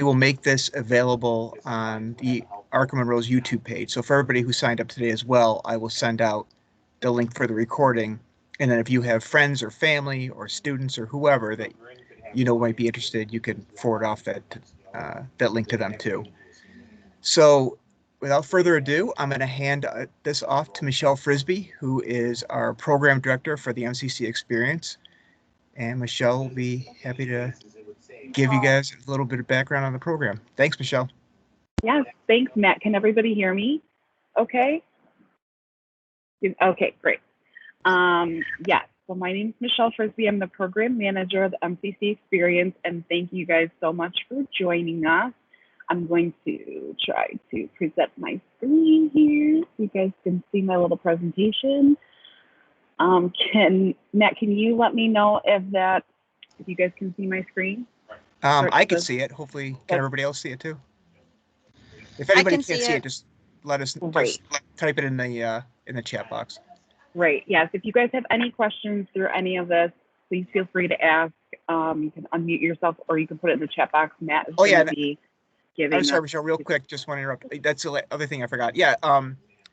will make this available on the Arc of Monroe's YouTube page. So for everybody who signed up today as well, I will send out the link for the recording. And then if you have friends or family or students or whoever that you know might be interested, you can forward off that link to them too. So without further ado, I'm going to hand this off to Michelle Frisbee, who is our program director for the MCC Experience. And Michelle will be happy to give you guys a little bit of background on the program. Thanks, Michelle. Yes, thanks, Matt. Can everybody hear me? Okay. Okay, great. Yes, so my name is Michelle Frisbee. I'm the program manager of the MCC Experience, and thank you guys so much for joining us. I'm going to try to present my screen here so you guys can see my little presentation. Matt, can you let me know if you guys can see my screen? I can see it. Hopefully, can everybody else see it too? If anybody can't see it, just let us just type it in the chat box. Right. Yes. If you guys have any questions through any of this, please feel free to ask. You can unmute yourself, or you can put it in the chat box. Matt is going to be giving. I'm sorry, Michelle. Real quick, just want to interrupt. That's the other thing I forgot. Yeah.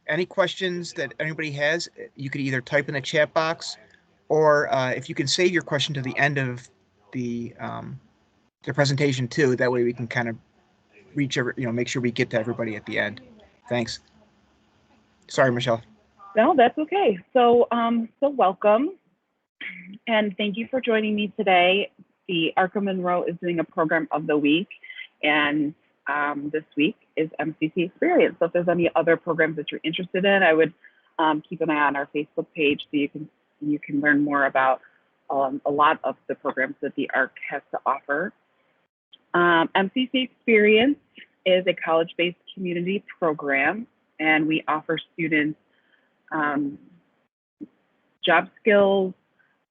Any questions that anybody has, you could either type in the chat box, or if you can save your question to the end of the presentation too. That way we can kind of make sure we get to everybody at the end. Thanks. Sorry, Michelle. No, that's okay. So, so welcome, and thank you for joining me today. The Arc of Monroe is doing a program of the week, and this week is MCC Experience. So if there's any other programs that you're interested in, I would keep an eye on our Facebook page so you can learn more about a lot of the programs that the Arc has to offer. MCC Experience is a college-based community program, and we offer students job skills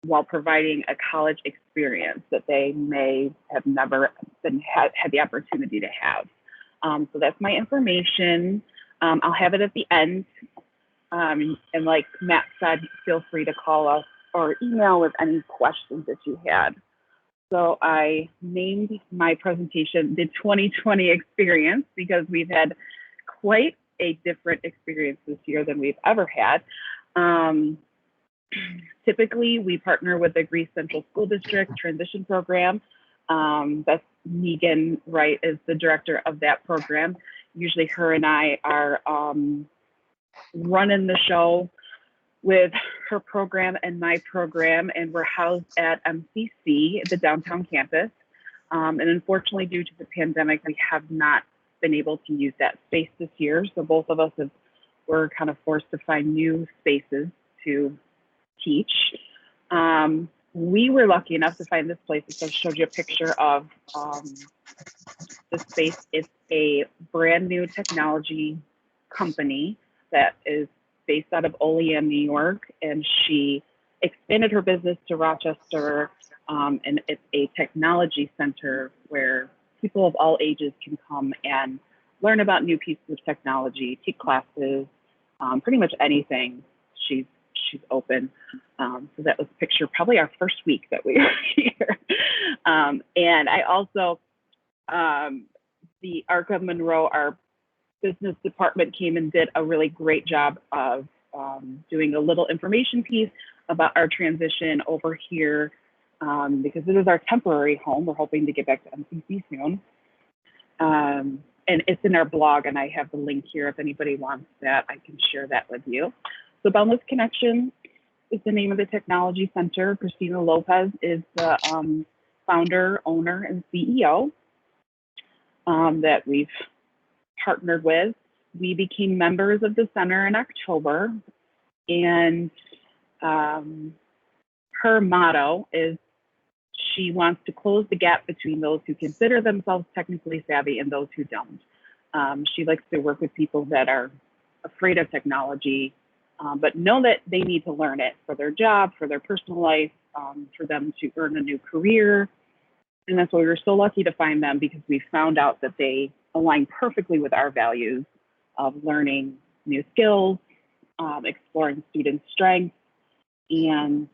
while providing a college experience that they may have never had the opportunity to have. So that's my information. I'll have it at the end. And like Matt said, feel free to call us or email with any questions that you had. So I named my presentation the 2020 Experience because we've had quite a different experience this year than we've ever had. Typically, we partner with the Greece Central School District Transition Program. That's Megan Wright is the director of that program. Usually her and I are running the show with her program and my program, and we're housed at MCC, the downtown campus. And unfortunately, due to the pandemic, we have not been able to use that space this year. So both of us were kind of forced to find new spaces to teach. We were lucky enough to find this place. I showed you a picture of the space. It's a brand new technology company that is based out of Olean, New York, and she expanded her business to Rochester, and it's a technology center where people of all ages can come and learn about new pieces of technology, take classes, pretty much anything. She's open. So that was a picture, probably our first week that we were here. And I also, the Arc of Monroe, our business department came and did a really great job of doing a little information piece about our transition over here, because it is our temporary home. We're hoping to get back to MCC soon. And it's in our blog, and I have the link here. If anybody wants that, I can share that with you. So Boundless Connection is the name of the technology center. Christina Lopez is the founder, owner, and CEO that we've partnered with. We became members of the center in October, and her motto is she wants to close the gap between those who consider themselves technically savvy and those who don't. She likes to work with people that are afraid of technology, but know that they need to learn it for their job, for their personal life, for them to earn a new career. And that's why we were so lucky to find them, because we found out that they align perfectly with our values of learning new skills, exploring student strengths, and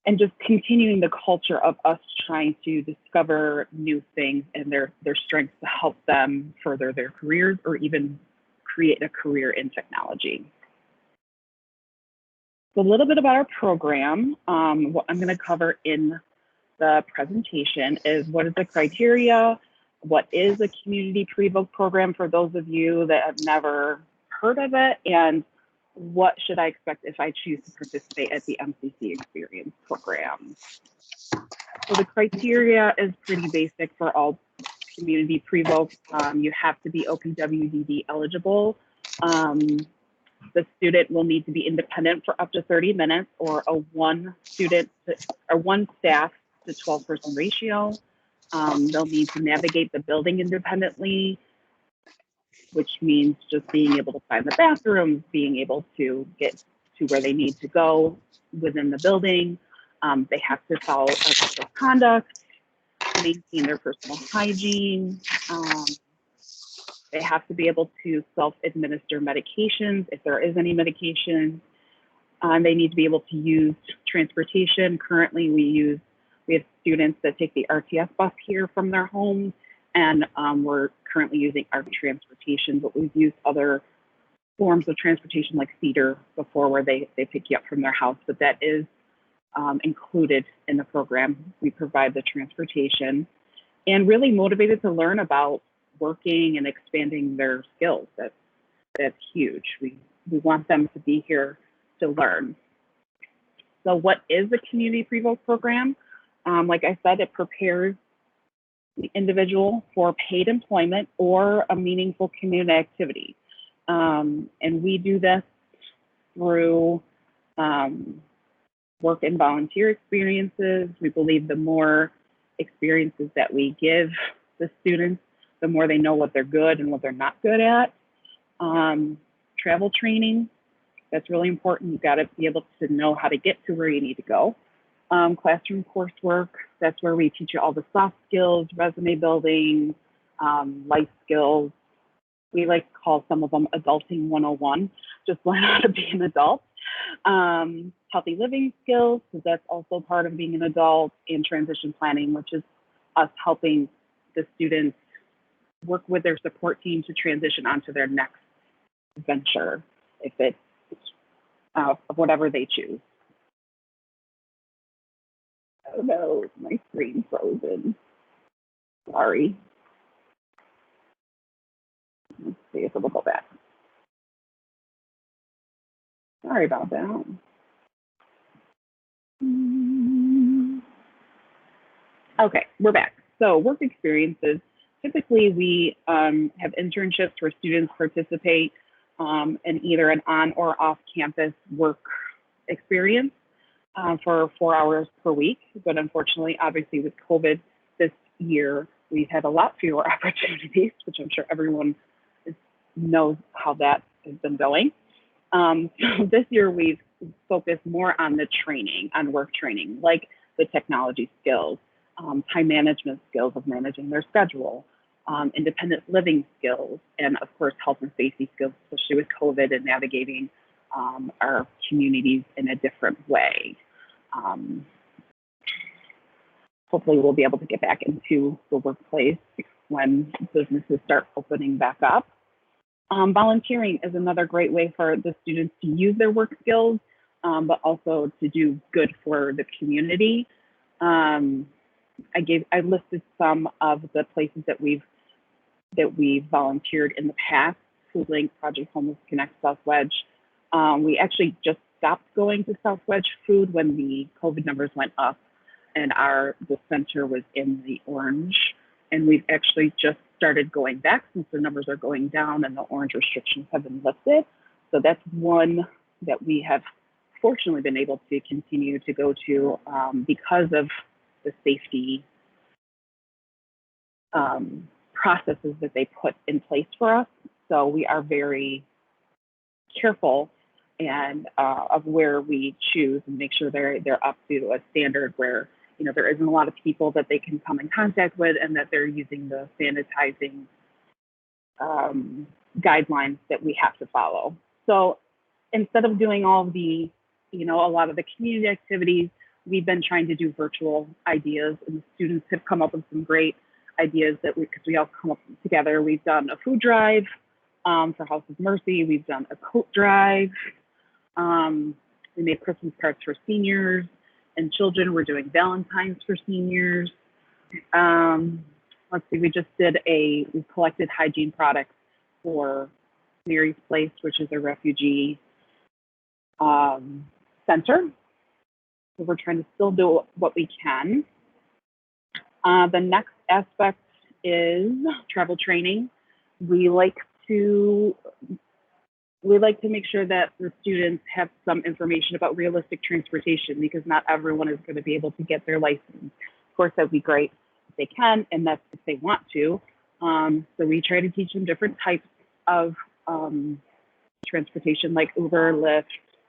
and just continuing the culture of us trying to discover new things and their strengths to help them further their careers or even create a career in technology. So a little bit about our program. What I'm going to cover in the presentation is what is the criteria, what is a community pre-voc program for those of you that have never heard of it, and what should I expect if I choose to participate at the MCC Experience Program. So the criteria is pretty basic for all community pre-voc. You have to be OPWDD eligible. The student will need to be independent for up to 30 minutes or a one staff to 12-person ratio. They'll need to navigate the building independently, which means just being able to find the bathrooms, being able to get to where they need to go within the building. They have to follow a code of conduct, maintain their personal hygiene. They have to be able to self-administer medications if there is any medication. They need to be able to use transportation. Currently, we have students that take the RTS bus here from their homes, and we're currently using ARC transportation, but we've used other forms of transportation like Cedar before where they pick you up from their house, but that is included in the program. We provide the transportation and really motivated to learn about working and expanding their skills. That's huge. We want them to be here to learn. So what is the community pre-voc program? Like I said, it prepares the individual for paid employment or a meaningful community activity. And we do this through work and volunteer experiences. We believe the more experiences that we give the students, the more they know what they're good and what they're not good at. Travel training, that's really important. You've got to be able to know how to get to where you need to go. Classroom coursework, that's where we teach you all the soft skills, resume building, life skills. We like to call some of them adulting 101, just learn how to be an adult. Healthy living skills, because that's also part of being an adult, and transition planning, which is us helping the students work with their support team to transition onto their next venture, if it's whatever they choose. Oh no, my screen's frozen. Sorry. Let's see if it'll go back. Sorry about that. Okay, we're back. So work experiences. Typically, we have internships where students participate in either an on or off campus work experience for 4 hours per week. But unfortunately, obviously with COVID this year, we've had a lot fewer opportunities, which I'm sure everyone knows how that has been going. So this year we've focused more on the training, on work training, like the technology skills, time management skills of managing their schedule, independent living skills, and of course, health and safety skills, especially with COVID and navigating our communities in a different way. Hopefully we'll be able to get back into the workplace when businesses start opening back up. Volunteering is another great way for the students to use their work skills, but also to do good for the community. I listed some of the places that we've volunteered in the past: Food Link, Project Homeless Connect, South Wedge. We actually just stopped going to South Wedge Food when the COVID numbers went up, and the center was in the orange. And we've actually just started going back since the numbers are going down and the orange restrictions have been lifted. So that's one that we have fortunately been able to continue to go to because of the safety processes that they put in place for us. So we are very careful and of where we choose and make sure they're up to a standard where, you know, there isn't a lot of people that they can come in contact with, and that they're using the sanitizing guidelines that we have to follow. So instead of doing all the, you know, a lot of the community activities, we've been trying to do virtual ideas, and the students have come up with some great ideas because we all come up together. We've done a food drive for House of Mercy. We've done a coat drive. We made Christmas cards for seniors and children. We're doing Valentine's for seniors. Let's see, we collected hygiene products for Mary's Place, which is a refugee center. So we're trying to still do what we can. The next aspect is travel training. We like to make sure that the students have some information about realistic transportation, because not everyone is going to be able to get their license. Of course, that'd be great if they can, and that's if they want to. So we try to teach them different types of transportation, like Uber, Lyft,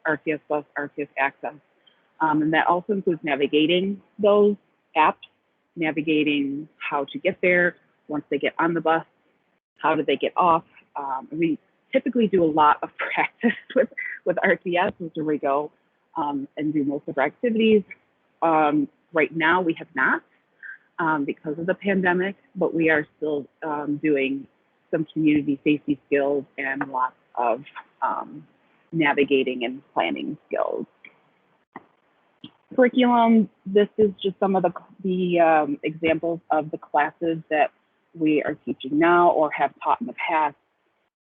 RTS Bus, RTS Access. And that also includes navigating those apps, navigating how to get there once they get on the bus, how do they get off. We typically do a lot of practice with RTS, which is where we go and do most of our activities. Right now, we have not because of the pandemic, but we are still doing some community safety skills and lots of navigating and planning skills. Curriculum, this is just some of the examples of the classes that we are teaching now or have taught in the past.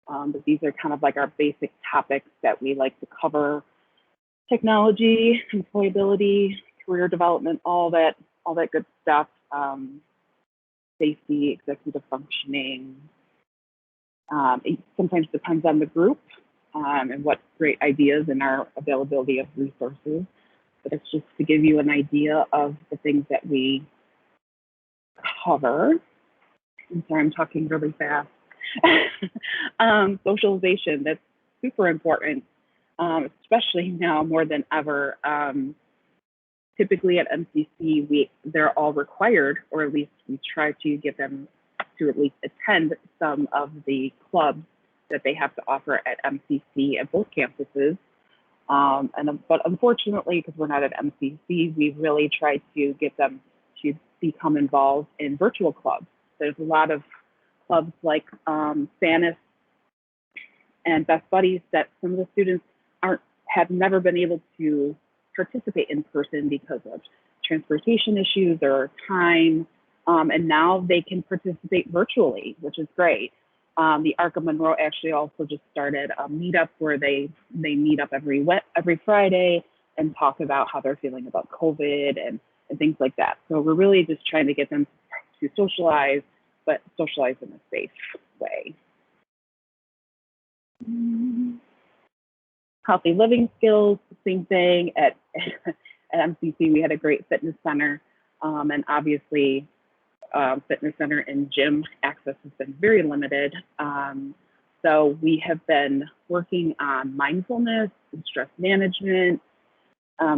But these are kind of like our basic topics that we like to cover: technology, employability, career development, all that good stuff. Safety, executive functioning. It sometimes depends on the group and what great ideas and our availability of resources. But it's just to give you an idea of the things that we cover. I'm sorry, I'm talking really fast. Socialization, that's super important, especially now more than ever. Typically at MCC, they're all required, or at least we try to get them to at least attend some of the clubs that they have to offer at MCC at both campuses. But unfortunately, because we're not at MCC, we've really tried to get them to become involved in virtual clubs. There's a lot of clubs like SANIS and Best Buddies that some of the students have never been able to participate in person because of transportation issues or time, and now they can participate virtually, which is great. The Arc of Monroe actually also just started a meetup where they meet up every Friday and talk about how they're feeling about COVID and things like that. So we're really just trying to get them to socialize, but socialize in a safe way. Healthy living skills, same thing. At MCC, we had a great fitness center, and obviously fitness center and gym access has been very limited. So we have been working on mindfulness and stress management,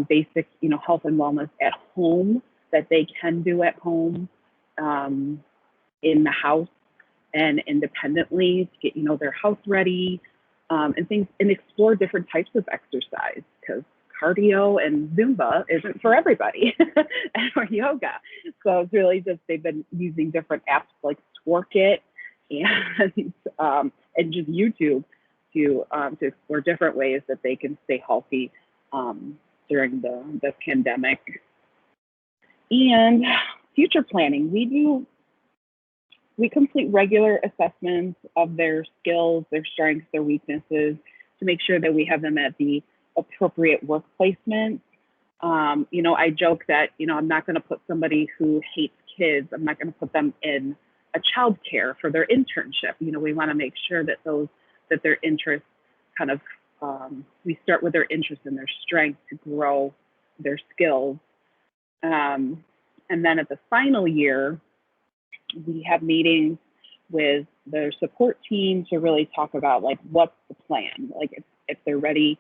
basic, health and wellness at home that they can do at home, in the house and independently to get, their house ready, and things, and explore different types of exercise, because cardio and Zumba isn't for everybody, or yoga. So it's really just, they've been using different apps like Twerk and just YouTube to explore different ways that they can stay healthy during the pandemic. And future planning, we complete regular assessments of their skills, their strengths, their weaknesses, to make sure that we have them at the appropriate work placement. I joke that, I'm not going to put somebody who hates kids, I'm not going to put them in a child care for their internship. We want to make sure that their interests kind of, we start with their interests and their strengths to grow their skills. And then at the final year, we have meetings with their support team to really talk about, like, what's the plan? Like, if they're ready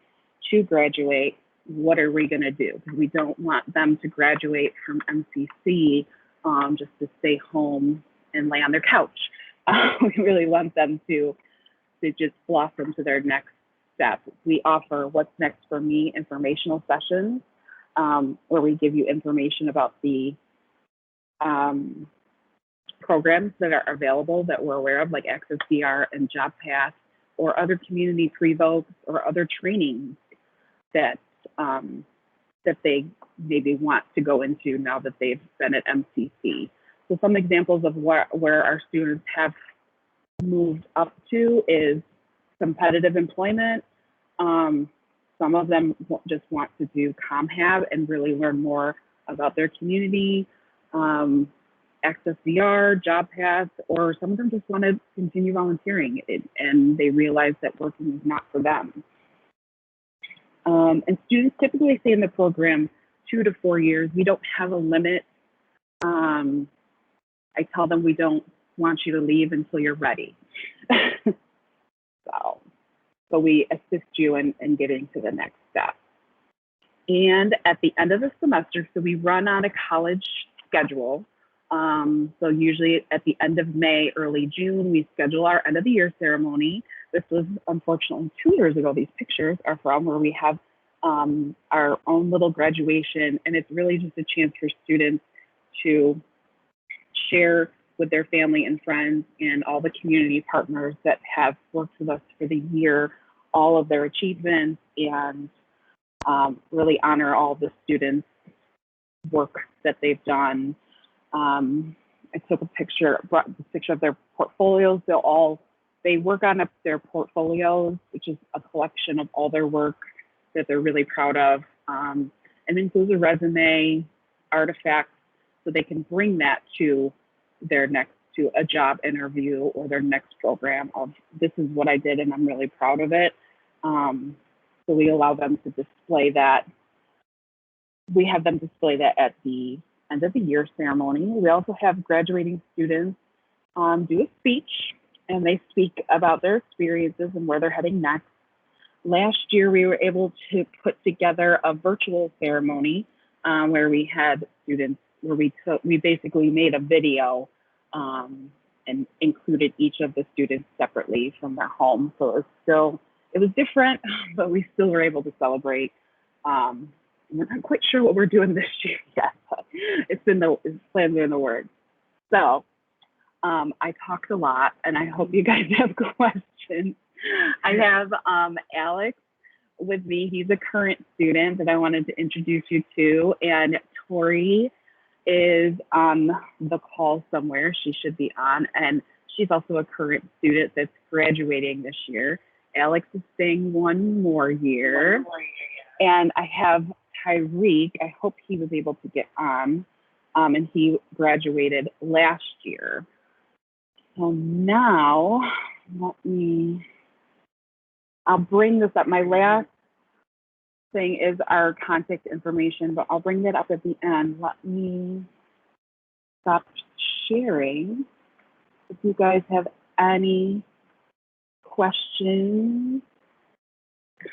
to graduate, what are we going to do? Because we don't want them to graduate from MCC just to stay home and lay on their couch. We really want them to just blossom to their next step. We offer What's Next for Me informational sessions where we give you information about the programs that are available that we're aware of, like Access DR and Job Path, or other community pre-vocs or other trainings that that they maybe want to go into now that they've been at MCC. So some examples of where our students have moved up to is competitive employment. Some of them just want to do ComHab and really learn more about their community, Access VR, Job Path, or some of them just want to continue volunteering and they realize that working is not for them. And students typically stay in the program 2 to 4 years. We don't have a limit. I tell them we don't want you to leave until you're ready. So we assist you in getting to the next step. And at the end of the semester, so we run on a college schedule. So usually at the end of May, early June, we schedule our end of the year ceremony. This was unfortunately 2 years ago. These pictures are from where we have our own little graduation, and it's really just a chance for students to share with their family and friends and all the community partners that have worked with us for the year, all of their achievements, and really honor all the students' work that they've done. I took a picture, brought a picture of their portfolios. They work on their portfolios, which is a collection of all their work that they're really proud of, and includes a resume, artifacts, so they can bring that to a job interview or their next program of, this is what I did and I'm really proud of it. So we allow them to display that. We have them display that at the end of the year ceremony. We also have graduating students do a speech, and they speak about their experiences and where they're heading next. Last year, we were able to put together a virtual ceremony where we had students, where we basically made a video and included each of the students separately from their home. So it was different, but we still were able to celebrate. We're not quite sure what we're doing this year yet, but it's plans are in the works. So I talked a lot, and I hope you guys have questions. I have Alex with me. He's a current student that I wanted to introduce you to, and Tori is on the call somewhere. She should be on, and she's also a current student that's graduating this year. Alex is staying one more year. And I have Tyreek. I hope he was able to get on, and he graduated last year. So now, I'll bring this up. My last thing is our contact information, but I'll bring that up at the end. Let me stop sharing. If you guys have any questions,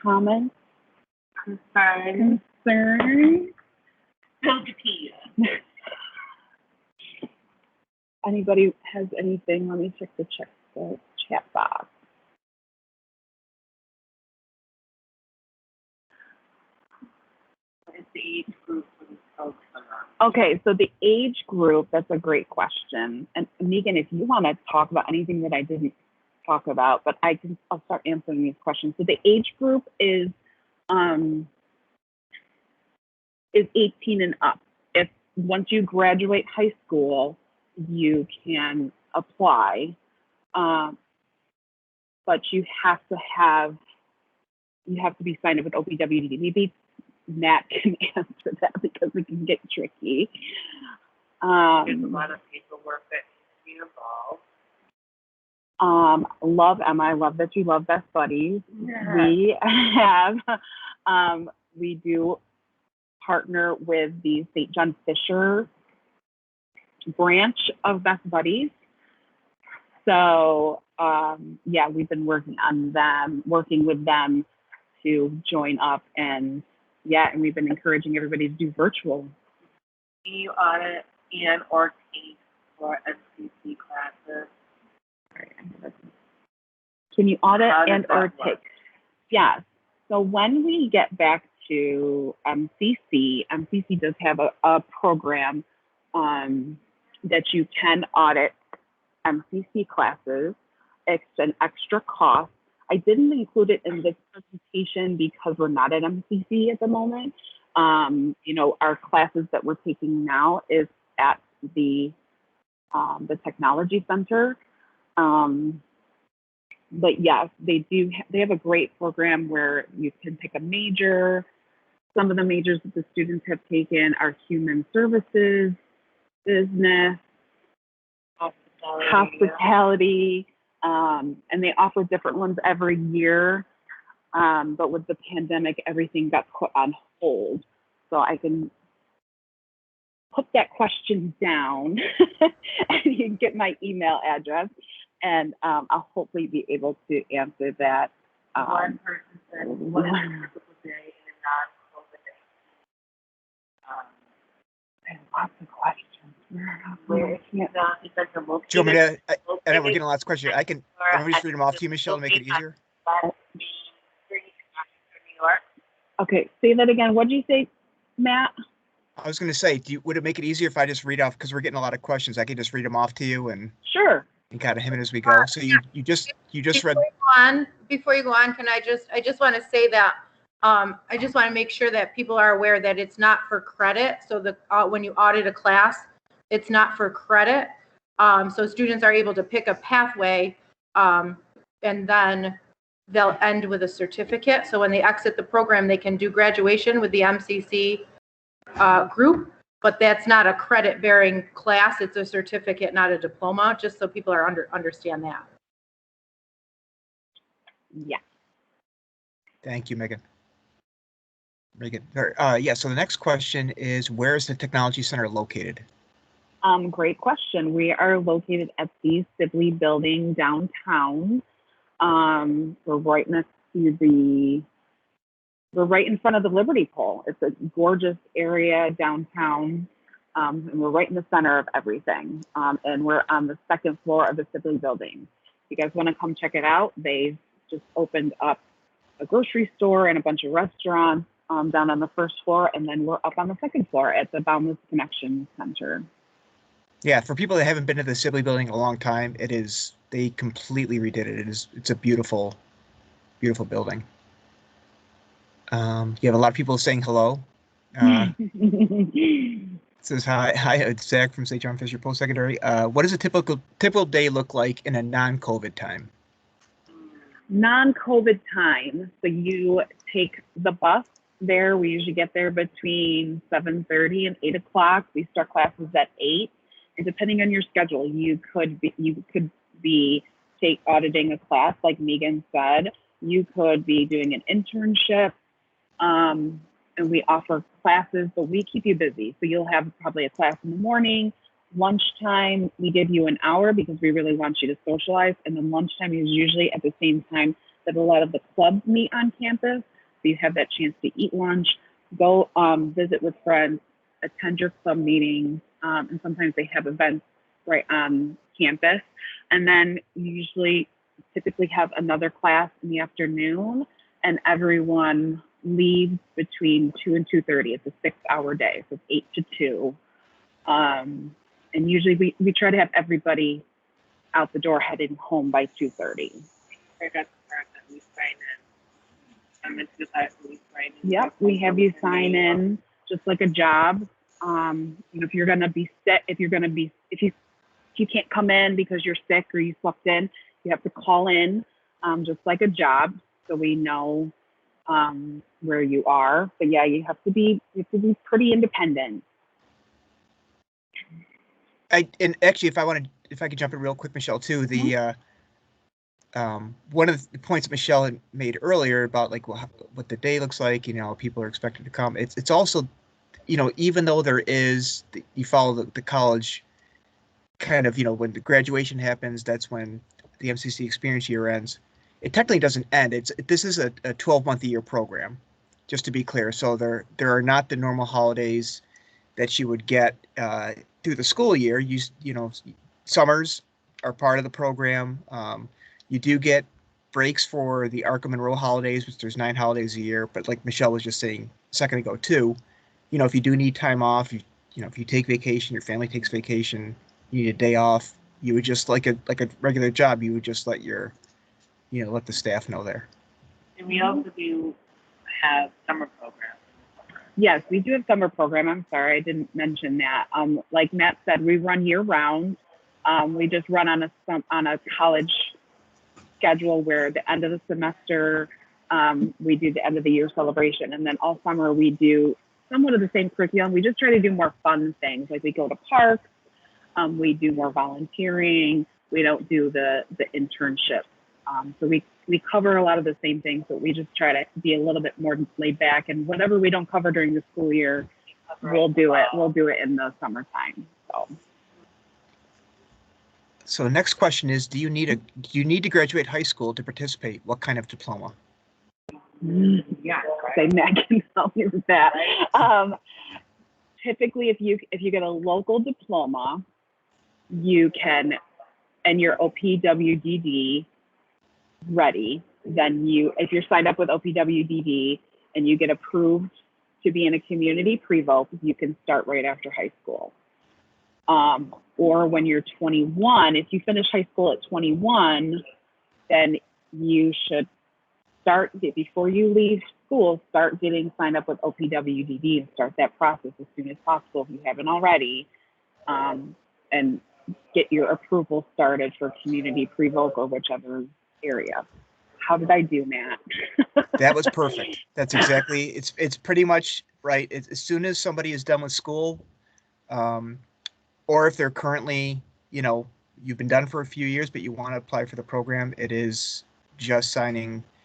comments, concerns. Anybody has anything? Let me check the chat box. What is the age group for these folks? Okay, so the age group, that's a great question. And Megan, if you want to talk about anything that I didn't talk about, but I'll start answering these questions. So the age group is 18 and up. Once you graduate high school, you can apply, but you have to be signed up with OPWDD. Maybe Matt can answer that because it can get tricky. There's a lot of paperwork that needs to be involved. Love, Emma, I love that you love Best Buddies. Yeah. We do partner with the St. John Fisher branch of Best Buddies. So yeah, we've been working with them to join up, and we've been encouraging everybody to do virtual. Do you audit and or take for MCC classes? Can you audit and or take? Yes. So when we get back to MCC. MCC does have a program that you can audit MCC classes. It's an extra cost. I didn't include it in this presentation because we're not at MCC at the moment. Our classes that we're taking now is at the Technology Center. But yes, they have a great program where you can pick a major. Some of the majors that the students have taken are human services, business, hospitality, and they offer different ones every year. But with the pandemic, everything got put on hold. So I can put that question down and you can get my email address, and I'll hopefully be able to answer that. One person said, what is a typical day in a non-COVID day? I have lots of questions. Where is that the Do you want me to, I know we're getting lots of questions. I can just read them off to you, Michelle, to make it easier. New York. Okay, say that again. What did you say, Matt? I was going to say, would it make it easier if I just read off, because we're getting a lot of questions, I could just read them off to you and Sure. kind of him as we go. So you just read. Before you go on, I just want to say that I just want to make sure that people are aware that it's not for credit. So when you audit a class, it's not for credit. So students are able to pick a pathway, and then they'll end with a certificate. So when they exit the program, they can do graduation with the MCC group, but that's not a credit-bearing class. It's a certificate, not a diploma, just so people understand that. Yeah. Thank you, Megan. Very good. Yeah, so the next question is, where is the Technology Center located? Great question. We are located at the Sibley Building downtown. We're right next to we're right in front of the Liberty Pole. It's a gorgeous area downtown, and we're right in the center of everything. And we're on the second floor of the Sibley Building. If you guys want to come check it out, they've just opened up a grocery store and a bunch of restaurants down on the first floor, and then we're up on the second floor at the Boundless Connection Center. Yeah, for people that haven't been to the Sibley Building in a long time, they completely redid it. It's a beautiful, beautiful building. You have a lot of people saying hello. It says hi, it's Zach from St. John Fisher Post-Secondary. What does a typical day look like in a non-COVID time? Non-COVID time. So you take the bus there. We usually get there between 7:30 and 8 o'clock. We start classes at 8. And depending on your schedule, you could be auditing a class like Megan said. You could be doing an internship. And we offer classes, but we keep you busy. So you'll have probably a class in the morning. Lunchtime, we give you an hour because we really want you to socialize. And then lunchtime is usually at the same time that a lot of the clubs meet on campus. So you have that chance to eat lunch, go visit with friends, attend your club meetings, and sometimes they have events right on campus. And then you typically have another class in the afternoon, and everyone leaves between 2 and 2:30. It's a 6-hour day, so it's 8 to 2. And usually we try to have everybody out the door heading home by 2:30. I got the part that we sign in. I'm into the part that we sign in. Yep, we have you sign in just like a job. If you're gonna be sick, if you can't come in because you're sick or you slept in, you have to call in, just like a job, so we know where you are. But yeah, you have to be pretty independent. And actually, if I could jump in real quick, Michelle, too, one of the points that Michelle had made earlier about what the day looks like, people are expected to come. It's also, even though you follow the college kind of, when the graduation happens, that's when the MCC experience year ends. It technically doesn't end. This is a 12-month-a-year program, just to be clear. So there are not the normal holidays that you would get through the school year. Summers are part of the program. You do get breaks for the Arc of Monroe holidays, which there's 9 holidays a year, but like Michelle was just saying a second ago too, if you do need time off, if you take vacation, your family takes vacation, you need a day off, you would just like a regular job, you would just let let the staff know there. And we also do have summer programs. Yes, we do have summer program. I'm sorry, I didn't mention that. Like Matt said, we run year round. We just run on a college schedule where the end of the semester, we do the end of the year celebration. And then all summer we do somewhat of the same curriculum. We just try to do more fun things. Like we go to parks, we do more volunteering. We don't do the internship. So we cover a lot of the same things, but we just try to be a little bit more laid back, and whatever we don't cover during the school year, we'll do it. We'll do it in the summertime. So the next question is, do you need to graduate high school to participate? What kind of diploma? Yeah, say Matt can help you with that. Typically, if you get a local diploma, you can, and your OPWDD ready, then if you're signed up with OPWDD and you get approved to be in a community pre-voc, you can start right after high school. Or when you're 21, if you finish high school at 21, then you should start, before you leave school, start getting signed up with OPWDD and start that process as soon as possible if you haven't already, and get your approval started for community pre-voc or whichever area. How did I do, Matt? That was perfect. That's exactly, it's pretty much right. As soon as somebody is done with school, or if they're currently, you've been done for a few years, but you want to apply for the program, it is just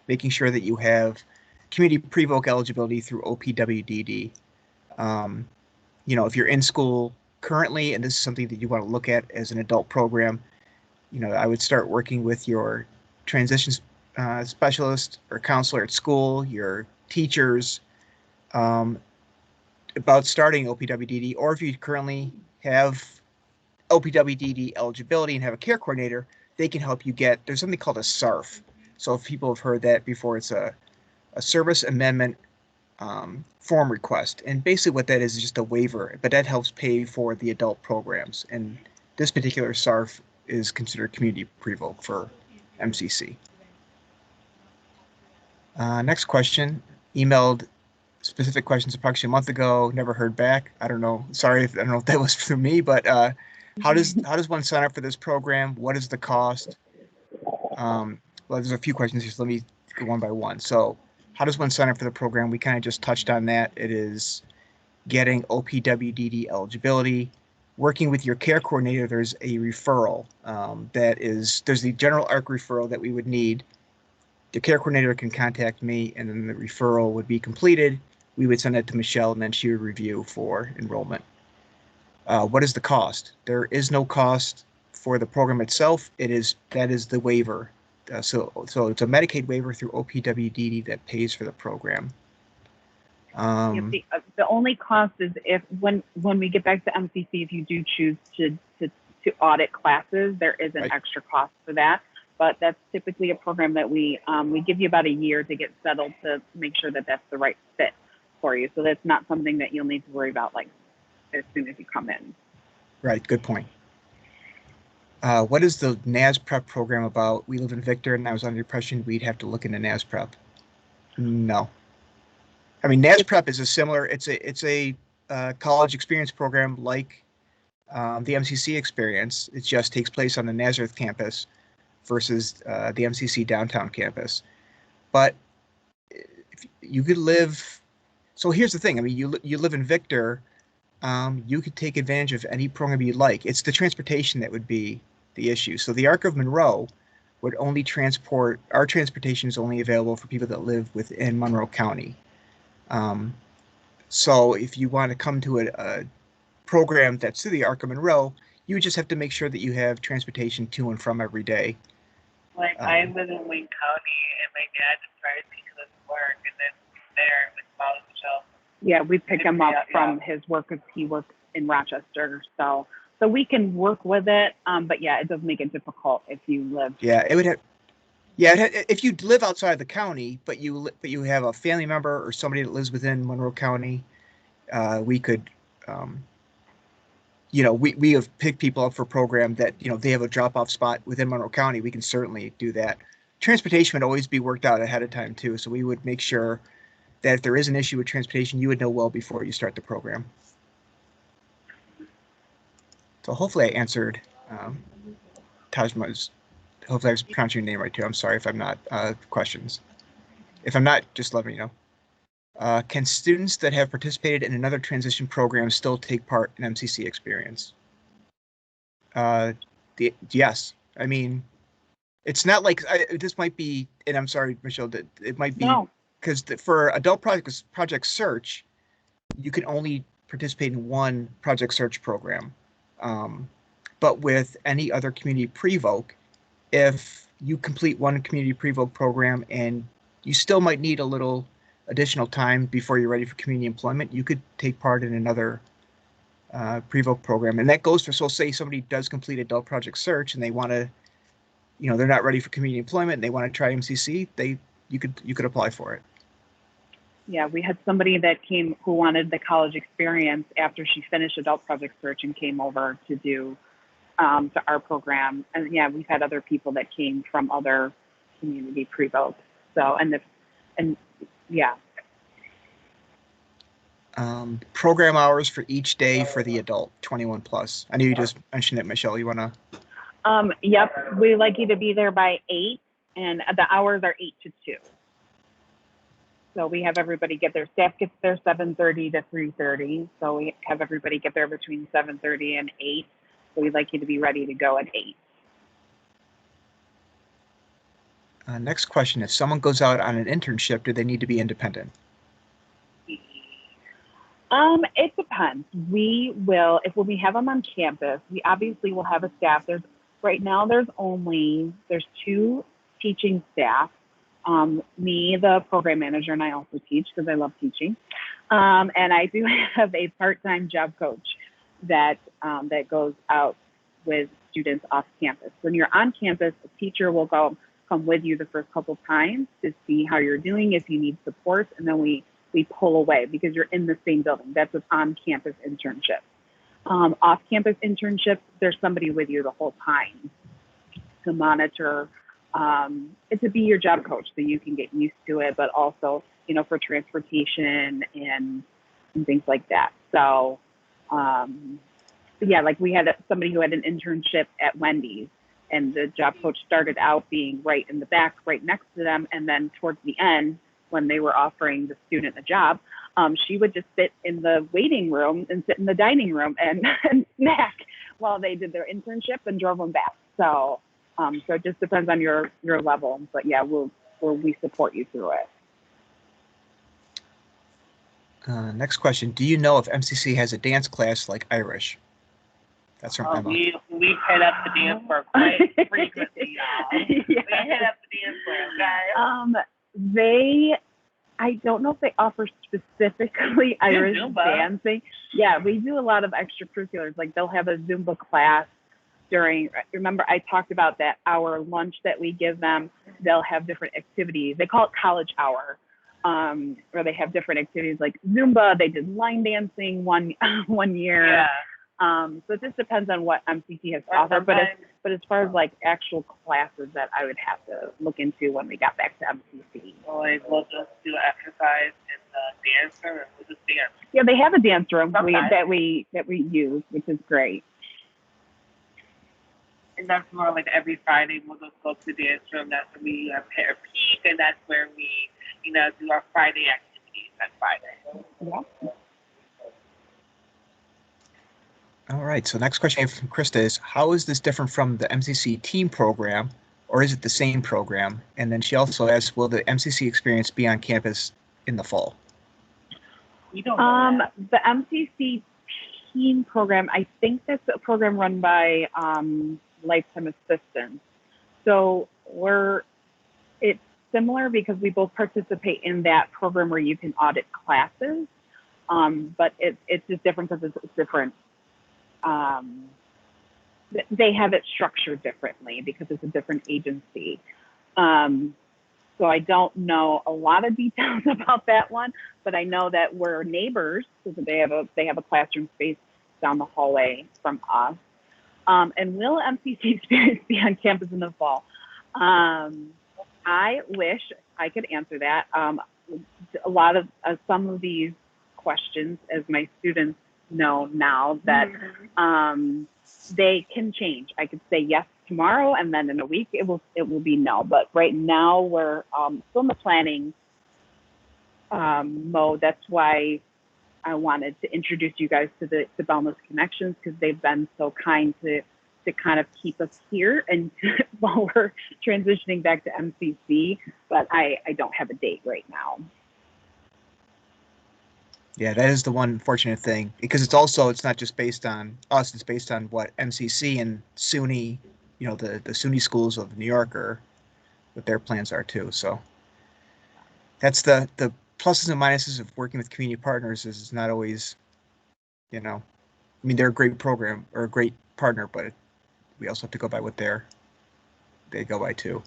making sure that you have community pre-voc eligibility through OPWDD. If you're in school currently, and this is something that you want to look at as an adult program, I would start working with your transitions specialist or counselor at school, your teachers, about starting OPWDD, or if you currently have OPWDD eligibility and have a care coordinator, they can help you there's something called a SARF. So if people have heard that before, it's a service amendment form request. And basically what that is just a waiver, but that helps pay for the adult programs. And this particular SARF is considered community pre-voc for MCC. Next question, emailed specific questions approximately a month ago, never heard back. I don't know. Sorry, I don't know if that was for me, but how does one sign up for this program? What is the cost? Well, there's a few questions here, so let me go one by one. So how does one sign up for the program? We kind of just touched on that. It is getting OPWDD eligibility, working with your care coordinator. There's a referral there's the general ARC referral that we would need. The care coordinator can contact me, and then the referral would be completed. We would send it to Michelle, and then she would review for enrollment. What is the cost? There is no cost for the program itself. That is the waiver. So it's a Medicaid waiver through OPWDD that pays for the program. The only cost is when we get back to MCC, if you do choose to audit classes, there is an extra cost for that. But that's typically a program that we give you about a year to get settled to make sure that that's the right fit for you. So that's not something that you'll need to worry about like as soon as you come in. Right. Good point. What is the NAS Prep program about? We live in Victor, and I was under the impression we'd have to look into NAS Prep. No. I mean, NAS Prep is it's a college experience program like the MCC experience. It just takes place on the Nazareth campus versus the MCC downtown campus. But if you could live, so here's the thing. I mean, you live in Victor, you could take advantage of any program you'd like. It's the transportation that would be the issue. So the Arc of Monroe would only our transportation is only available for people that live within Monroe County. So if you want to come to a program that's through the Arc of Monroe, you would just have to make sure that you have transportation to and from every day. Like I live in Wayne County, and my dad drives me to his work, and then there with Miles Michelle. Yeah, we pick him up from his work because he works in Rochester, so we can work with it. But yeah, it does make it difficult if you live. Yeah, it would have. Yeah, if you live outside the county, but you have a family member or somebody that lives within Monroe County, we could, we have picked people up for a program that, they have a drop-off spot within Monroe County. We can certainly do that. Transportation would always be worked out ahead of time too, so we would make sure that if there is an issue with transportation, you would know well before you start the program. So hopefully I answered Tajma's. Hopefully I was pronouncing your name right too. I'm sorry if I'm not. Questions. If I'm not, just let me know. Can students that have participated in another transition program still take part in MCC Experience? Yes. I mean, it's not like this might be, and I'm sorry, Michelle, that it might be because for adult project search, you can only participate in one project search program. But with any other community pre-voc, if you complete one community pre-voc program and you still might need a little additional time before you're ready for community employment, you could take part in another pre-voc program. And that goes for, so say somebody does complete adult project search and they want to, they're not ready for community employment and they want to try MCC, you could apply for it. Yeah, we had somebody that came who wanted the college experience after she finished adult project search and came over to do to our program. And yeah, we've had other people that came from other community pre-voc. So, yeah. Program hours for each day for the adult 21 plus. I know you just mentioned it, Michelle. You want to? Yep. We like you to be there by 8, and the hours are 8 to 2. So we have everybody get there. Staff gets there 7:30 to 3:30. So we have everybody get there between 7:30 and 8. So we'd like you to be ready to go at 8. Next question: if someone goes out on an internship, do they need to be independent? It depends. We will, when we have them on campus, we obviously will have a staff. Right now there's 2 teaching staff. Me, the program manager, and I also teach because I love teaching. And I do have a part-time job coach that goes out with students off campus. When you're on campus, a teacher will come with you the first couple times to see how you're doing, if you need support, and then we pull away because you're in the same building. That's an on-campus internship. Off-campus internships, there's somebody with you the whole time to monitor, and to be your job coach so you can get used to it, but also, for transportation and things like that. So, yeah, like we had somebody who had an internship at Wendy's, and the job coach started out being right in the back, right next to them, and then towards the end, when they were offering the student a job, she would just sit in the waiting room and sit in the dining room and snack while they did their internship and drove them back. So, so it just depends on your level. But yeah, we support you through it. Next question: do you know if MCC has a dance class like Irish? That's from Emma. We hit up the dance floor quite frequently, y'all. Yeah. We hit up the dance floor, guys. I don't know if they offer specifically Irish dancing. Yeah, we do a lot of extracurriculars. Like they'll have a Zumba class remember I talked about that hour lunch that we give them. They'll have different activities. They call it college hour, where they have different activities like Zumba. They did line dancing one year. Yeah. So it just depends on what MCC has to offer. But as far as like actual classes, that I would have to look into when we got back to MCC. Like we'll just do exercise in the dance room, or we'll just dance. Yeah, they have a dance room Okay. that we use, which is great. And that's more like every Friday we'll just go to the dance room. That's where we pair peak, and that's where we, do our Friday activities on Friday. Yeah. All right, so next question from Krista is, how is this different from the MCC Team Program, or is it the same program? And then she also asks, will the MCC experience be on campus in the fall? We don't know the MCC Team Program, I think that's a program run by Lifetime Assistance. So it's similar because we both participate in that program where you can audit classes, but it's just different because it's different. They have it structured differently because it's a different agency. So I don't know a lot of details about that one, but I know that we're neighbors because they have a classroom space down the hallway from us. And will MCC Experience be on campus in the fall? I wish I could answer that. A lot of some of these questions, as my students know now, that they can change. I could say yes tomorrow, and then in a week it will be no. But right now we're still in the planning mode. That's why I wanted to introduce you guys to the Boundless Connections, because they've been so kind to kind of keep us here and while we're transitioning back to MCC. But I don't have a date right now. Yeah, that is the one unfortunate thing, because it's not just based on us, it's based on what MCC and SUNY, the SUNY schools of New York what their plans are too. So that's the pluses and minuses of working with community partners. Is it's not always, they're a great program or a great partner, but we also have to go by what they go by too.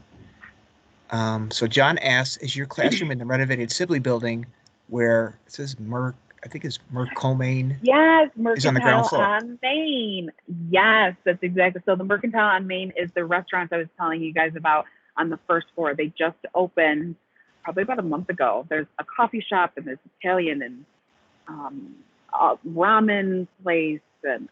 So John asks, is your classroom in the renovated Sibley building where it says Mercomane? Yes, is on the ground Mercantile floor. on Main. Yes, that's exactly. So the Mercantile on Main is the restaurant I was telling you guys about on the first floor. They just opened probably about a month ago. There's a coffee shop and there's Italian and a ramen place, and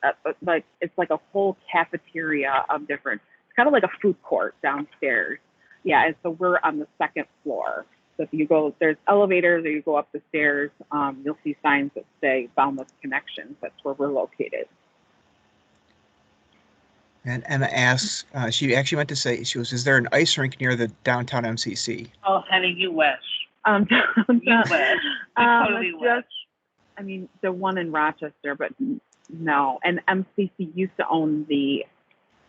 it's like a whole cafeteria of different. It's kind of like a food court downstairs. Yeah, and so we're on the second floor. So if you go, there's elevators, or you go up the stairs, you'll see signs that say Boundless Connections. That's where we're located. And Emma asks, she actually meant to say, she goes, is there an ice rink near the downtown MCC? Oh, honey, you wish. You wish. You totally wish. I mean, the one in Rochester, but no. And MCC used to own the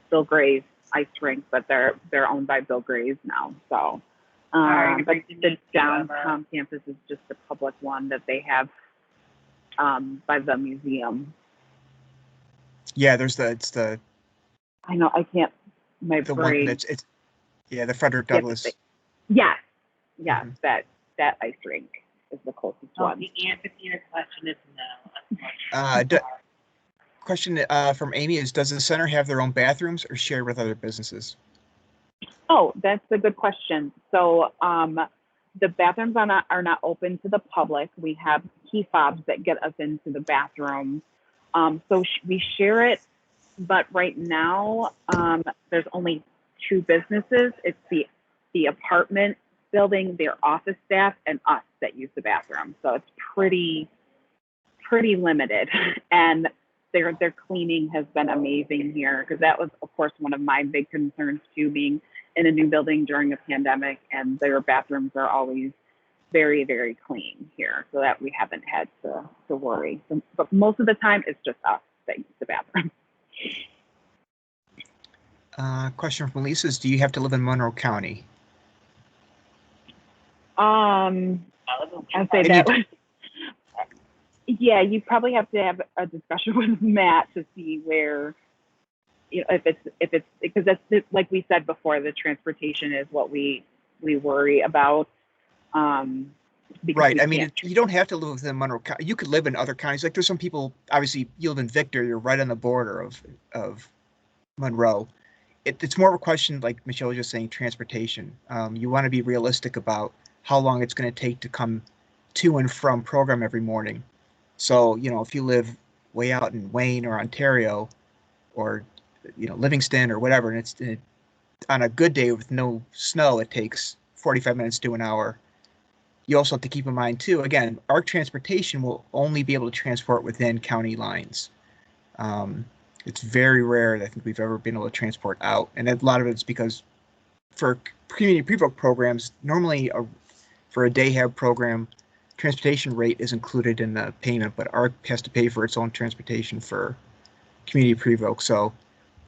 Bill Gray's ice rink, but they're owned by Bill Gray's now. So, but the downtown campus is just a public one that they have by the museum. Yeah, it's the. I know, I can't. My the brain. one that's the Frederick Douglass. Yes, mm-hmm. That ice rink is the closest one. The amphitheater question is no. Question from Amy is, does the center have their own bathrooms or share with other businesses? Oh, that's a good question. So the bathrooms are not open to the public. We have key fobs that get us into the bathroom. So we share it, but right now there's only two businesses. It's the apartment building, their office staff, and us that use the bathroom. So it's pretty limited. And their cleaning has been amazing here, because that was, of course, one of my big concerns too, being in a new building during a pandemic, and their bathrooms are always very, very clean here, so that we haven't had to worry. So, but most of the time, it's just us that use the bathroom. Question from Lisa is, do you have to live in Monroe County? I'd say that was. Yeah, you probably have to have a discussion with Matt to see where, if it's because that's like we said before, the transportation is what we worry about. Right. I mean, you don't have to live within Monroe County. You could live in other counties. Like there's some people, obviously, you live in Victor. You're right on the border of Monroe. It's more of a question, like Michelle was just saying, transportation. You want to be realistic about how long it's going to take to come to and from program every morning. So, if you live way out in Wayne or Ontario or, Livingston or whatever, and it's on a good day with no snow, it takes 45 minutes to an hour. You also have to keep in mind, too, again, our transportation will only be able to transport within county lines. It's very rare that I think we've ever been able to transport out. And a lot of it's because for community pre-voc programs, normally for a day have program, transportation rate is included in the payment, but ARC has to pay for its own transportation for community pre-voc. So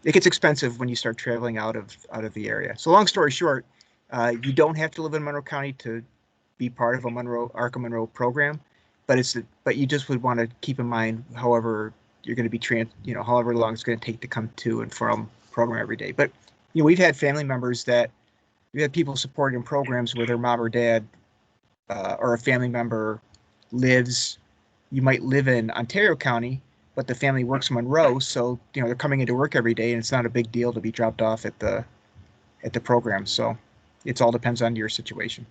it gets expensive when you start traveling out of the area. So long story short, you don't have to live in Monroe County to be part of a Arc of Monroe program, but you just would want to keep in mind, however you're going to be however long it's going to take to come to and from program every day. But we've had family members that We have people supporting programs where their mom or dad or a family member lives. You might live in Ontario County, but the family works in Monroe, so they're coming into work every day, and it's not a big deal to be dropped off at the program. So it all depends on your situation.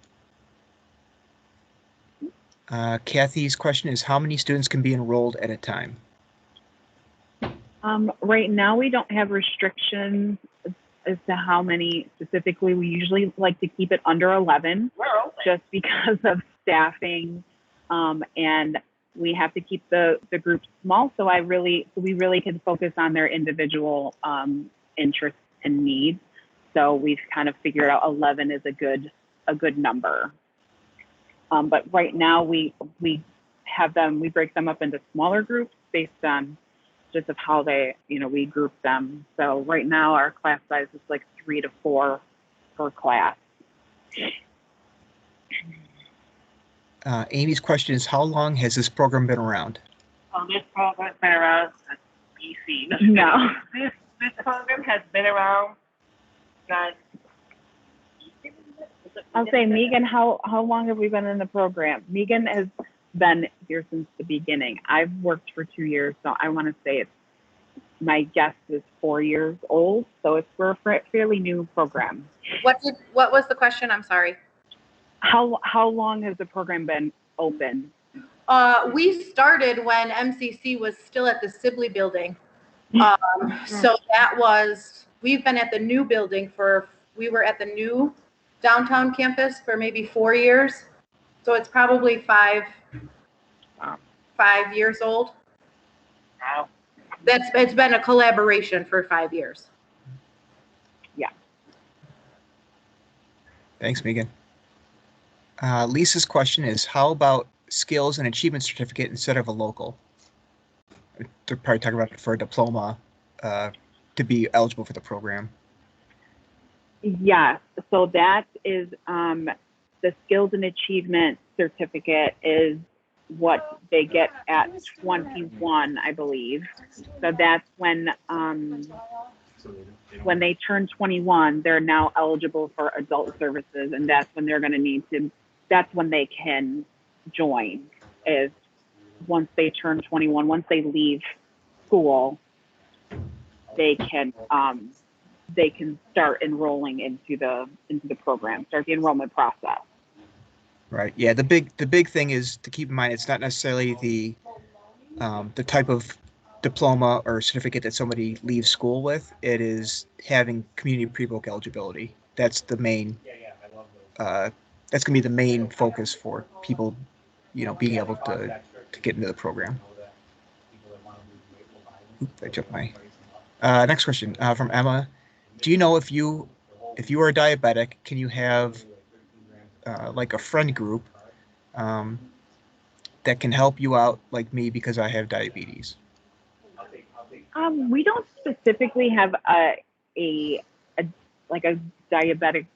Kathy's question is, how many students can be enrolled at a time? Right now, we don't have restrictions as to how many specifically. We usually like to keep it under 11 just because of staffing, and we have to keep the group small. So we really can focus on their individual interests and needs. So we've kind of figured out 11 is a good number. But right now we break them up into smaller groups based on just of how we group them. So right now our class size is like 3 to 4 per class. Amy's question is, how long has this program been around? This program has been around since BC. No. This program has been around. I'll say, Megan, how long have we been in the program? Megan has been here since the beginning. I've worked for 2 years, so I want to say my guess is 4 years old. So we're a fairly new program. What was the question? I'm sorry. How long has the program been open? We started when MCC was still at the Sibley building. So we've been at the new building we were at the new downtown campus for maybe 4 years. So it's probably 5 years old. Wow. It's been a collaboration for 5 years. Yeah. Thanks, Megan. Lisa's question is, how about skills and achievement certificate instead of a local? They're probably talking about it for a diploma to be eligible for the program. Yeah, so that is the skills and achievement certificate is what they get at 21, I believe. So that's when they turn 21, they're now eligible for adult services, and that's when they're going to need to. That's when they can join. Is once they turn 21, once they leave school, they can start enrolling into the program, start the enrollment process. Right. Yeah. The big thing is to keep in mind, it's not necessarily the type of diploma or certificate that somebody leaves school with. It is having community pre-voc eligibility. That's the main. That's going to be the main focus for people, being able to get into the program. Oops, I jumped my. Next question from Emma. Do you know if you are diabetic, can you have like a friend group that can help you out, like me, because I have diabetes? We don't specifically have a diabetic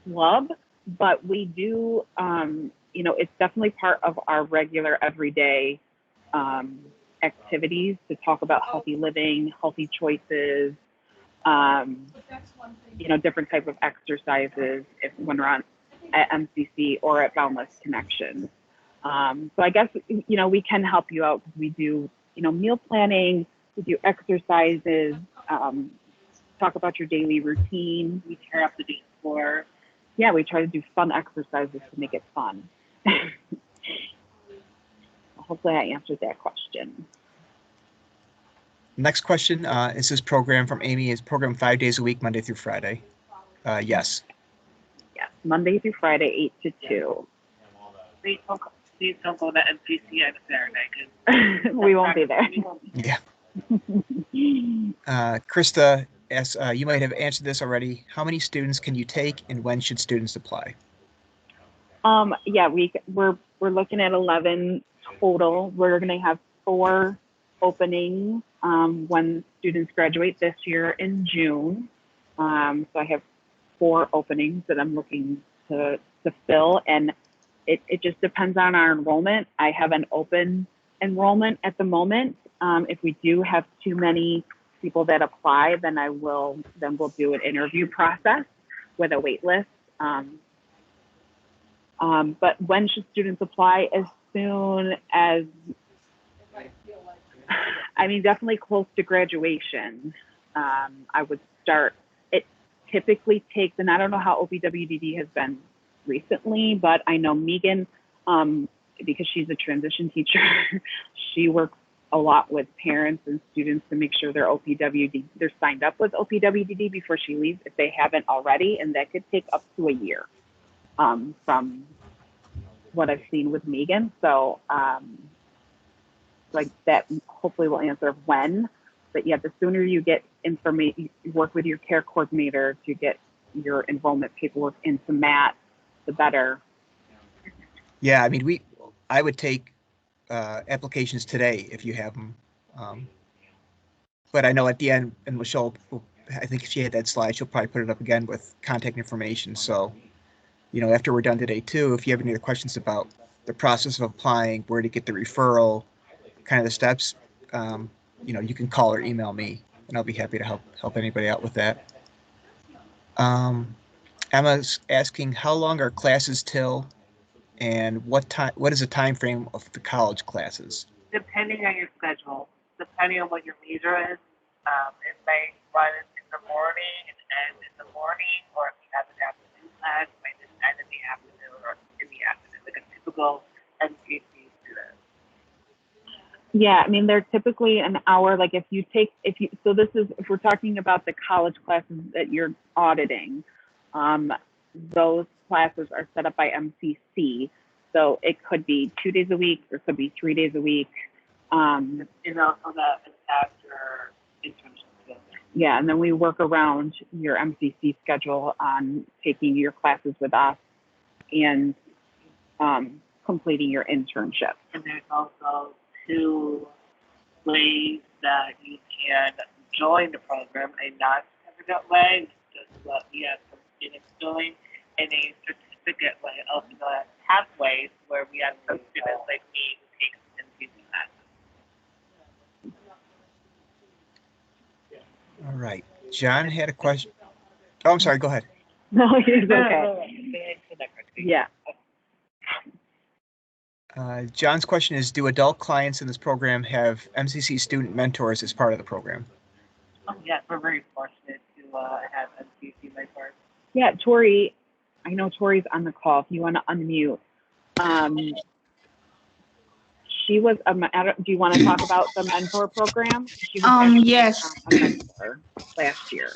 club, but we do. It's definitely part of our regular everyday activities to talk about healthy living, healthy choices. Different type of exercises when we're at MCC or at Boundless Connections. So I guess, we can help you out because we do, meal planning, we do exercises, talk about your daily routine. We tear up the date floor. Yeah, we try to do fun exercises to make it fun. Hopefully I answered that question. Next question is this program from Amy. Is program 5 days a week, Monday through Friday? Yes. Yes, Monday through Friday, 8 to 2. Please don't go to MCC on a Saturday. We won't be there. Yeah. Krista asks, you might have answered this already. How many students can you take, and when should students apply? Yeah, we're looking at 11 total. We're going to have 4 openings when students graduate this year in June. So I have 4 openings that I'm looking to fill, and it just depends on our enrollment. I have an open enrollment at the moment. If we do have too many people that apply, then we'll do an interview process with a wait list But when should students apply? As soon as, I mean, definitely close to graduation. I would start. It typically takes, and I don't know how OPWDD has been recently, but I know Megan, because she's a transition teacher, she works a lot with parents and students to make sure they're signed up with OPWDD before she leaves if they haven't already, and that could take up to a year from what I've seen with Megan. So like that hopefully will answer when, but yeah, the sooner you get information, you work with your care coordinator to get your enrollment paperwork into MAT, the better. Yeah, I mean, I would take applications today if you have them. But I know at the end, and Michelle, I think if she had that slide, she'll probably put it up again with contact information. So, you know, after we're done today too, if you have any other questions about the process of applying, where to get the referral, kind of the steps, you know, you can call or email me, and I'll be happy to help anybody out with that. Emma's asking, how long are classes till, and what is the time frame of the college classes? Depending on your schedule, depending on what your major is, it may run in the morning and end in the morning, or if you have an afternoon class, it might just end in the afternoon or in the afternoon, like a typical MCC student. Yeah, I mean, they're typically an hour. Like if we're talking about the college classes that you're auditing, those classes are set up by MCC. So it could be 2 days a week, or it could be 3 days a week. And also that is after internship. Yeah, and then we work around your MCC schedule on taking your classes with us and completing your internship. And there's also 2 ways that you can join the program: a non-certificate way, which is what we have some students doing, and a certificate way, also the pathways, where we have some students like me who take MCC classes. All right, John had a question. Oh, I'm sorry, go ahead. No, it's okay. Yeah. John's question is, do adult clients in this program have MCC student mentors as part of the program? Oh, yeah, we're very fortunate to have MCC mentors. Yeah, Tori, I know Tori's on the call. If you want to unmute. She was do you want to talk about the mentor program? She was yes. A mentor last year.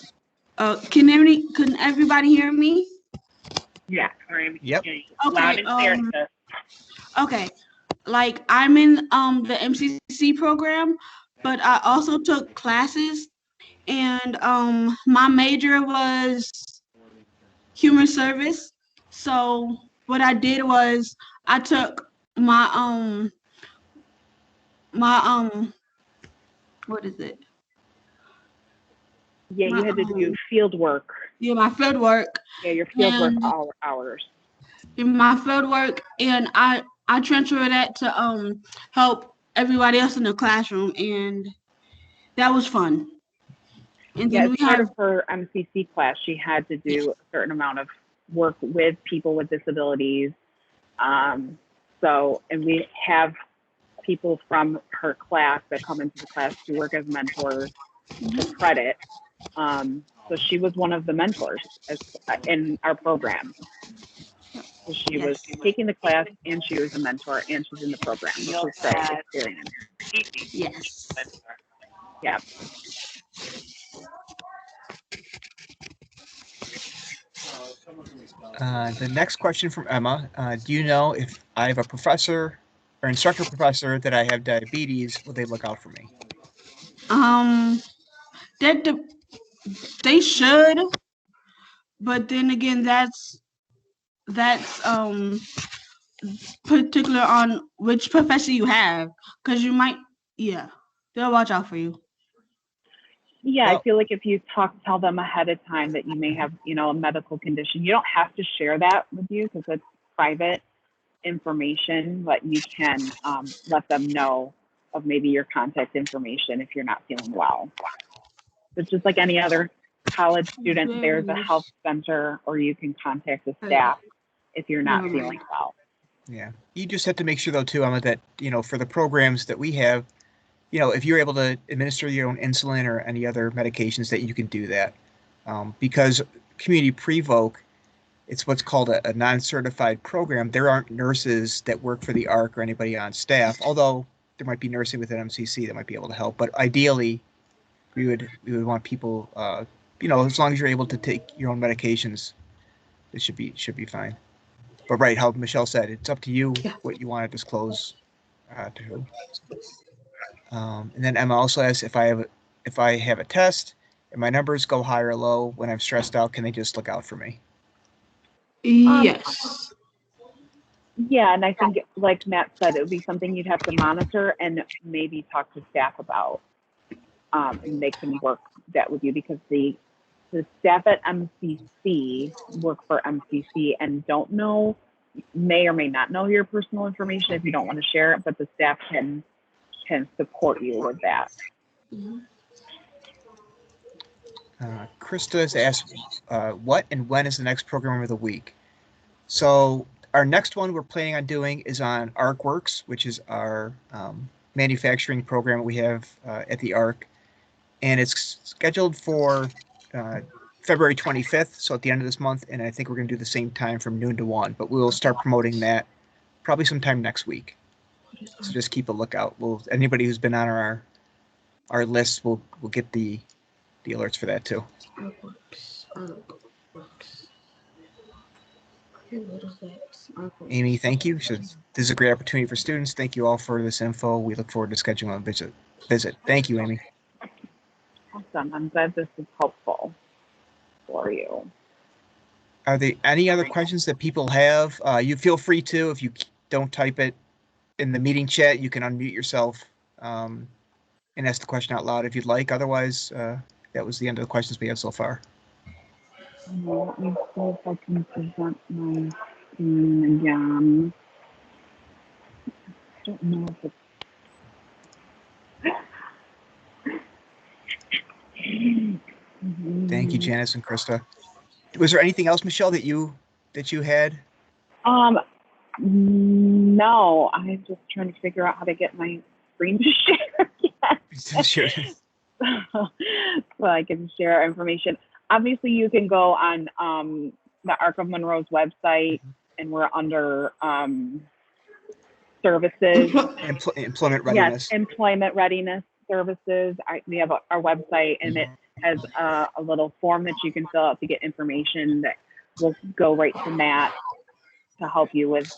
Can everybody hear me? Yeah. Yep. Okay. Okay. Like I'm in the MCC program, but I also took classes, and my major was human service. So what I did was I took my what is it? Yeah, you had to do field work. Yeah, my field work. Yeah, your field work hours. In my field work, and I transferred that to help everybody else in the classroom, and that was fun. And Yeah, then as part of her MCC class, she had to do a certain amount of work with people with disabilities. And we have people from her class that come into the class to work as mentors for credit. So she was one of the mentors in our program. So she was taking the class, and she was a mentor, and she's in the program, which was great experience. Yes. Yeah. The next question from Emma, do you know if I have a professor or instructor professor that I have diabetes, will they look out for me? They should, but then again, that's particular on which professor you have, because you might, they'll watch out for you. Yeah, I feel like if you tell them ahead of time that you may have, a medical condition, you don't have to share that with you because it's private information, but you can let them know of maybe your contact information if you're not feeling well. It's just like any other college student, there's a health center, or you can contact the staff if you're not feeling well. Yeah, you just have to make sure though too, Emma, that, you know, for the programs that we have, you know, if you're able to administer your own insulin or any other medications, that you can do that. Because community Pre-Voc, it's what's called a non-certified program. There aren't nurses that work for the ARC or anybody on staff, although there might be nursing within MCC that might be able to help. But ideally, we would want people, you know, as long as you're able to take your own medications, it should be fine. But right, how Michelle said, it's up to you what you want to disclose to who. And then Emma also asked if I have a test and my numbers go high or low when I'm stressed out, can they just look out for me? Yes. Yeah, and I think, like Matt said, it would be something you'd have to monitor and maybe talk to staff about, and they can work that with you, because the staff at MCC work for MCC and may or may not know your personal information if you don't want to share it, but the staff can support you with that. Krista has asked, what and when is the next program of the week? So our next one we're planning on doing is on ArcWorks, which is our manufacturing program we have at the ARC. And it's scheduled for February 25th, so at the end of this month. And I think we're going to do the same time from noon to 1, but we'll start promoting that probably sometime next week. So just keep a lookout. Anybody who's been on our list will get the alerts for that too. Amy, thank you. This is a great opportunity for students. Thank you all for this info. We look forward to scheduling a visit. Thank you, Amy. Awesome. I'm glad this is helpful for you. Are there any other questions that people have? You feel free to, if you don't type it in the meeting chat, you can unmute yourself and ask the question out loud if you'd like. Otherwise, that was the end of the questions we have so far. Let me see if I can present my screen again. I don't know if it's... Thank you, Janice and Krista. Was there anything else, Michelle, that you had? No, I'm just trying to figure out how to get my screen to share again. Sure. So I can share information. Obviously, you can go on the Arc of Monroe's website, and we're under services. Employment readiness. Yes, employment readiness services. We have our website, and it has a little form that you can fill out to get information that will go right to Matt to help you with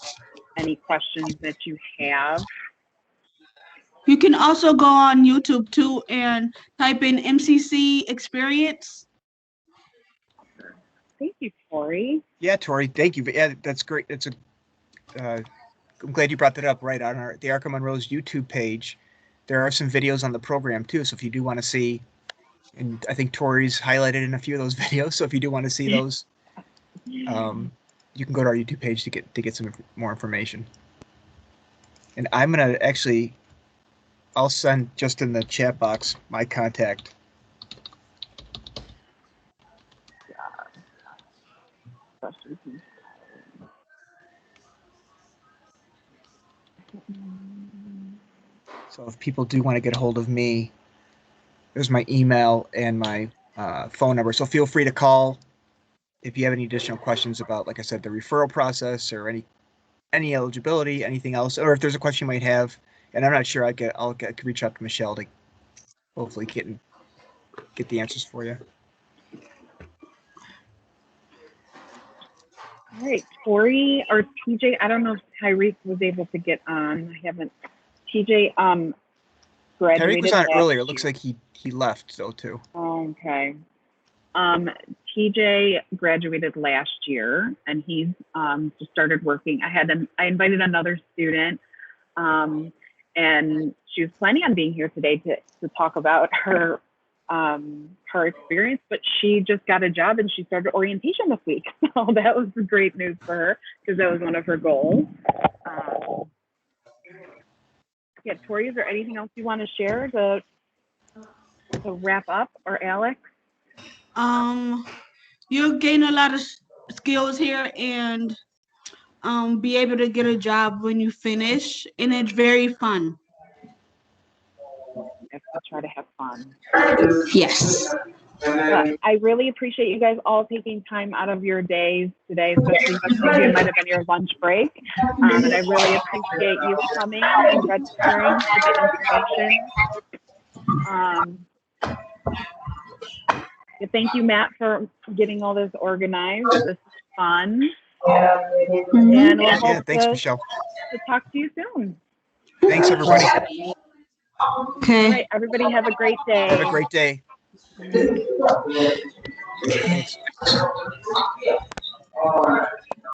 any questions that you have. You can also go on YouTube too and type in MCC Experience. Thank you, Tori. Yeah, Tori, thank you. Yeah, that's great. I'm glad you brought that up. Right on the Arc of Monroe's YouTube page, there are some videos on the program too. So if you do want to see, and I think Tori's highlighted in a few of those videos. So if you do want to see those, you can go to our YouTube page to get some more information. And I'm gonna I'll send just in the chat box my contact. So if people do want to get a hold of me, there's my email and my phone number. So feel free to call if you have any additional questions about, like I said, the referral process or any eligibility, anything else, or if there's a question you might have, and I'm not sure, I'll reach out to Michelle to hopefully get the answers for you. All right, Tori or TJ, I don't know if Tyreek was able to get on. I haven't. TJ graduated. Tyreek was on earlier. It looks like he left though too. Okay. TJ graduated last year, and he's just started working. I invited another student, and she was planning on being here today to talk about her experience, but she just got a job and she started orientation this week. So that was great news for her, because that was one of her goals. Yeah, Tori, is there anything else you want to share to wrap up, or Alex? You'll gain a lot of skills here and be able to get a job when you finish, and it's very fun. I have to try to have fun. Yes. But I really appreciate you guys all taking time out of your days today, especially since it might have been your lunch break. And I really appreciate you coming and registering to get information. Thank you, Matt, for getting all this organized. This is fun. And we'll hope Thanks, to Michelle. talk to you soon. Thanks, everybody. Okay. All right, everybody have a great day. Have a great day. Thanks.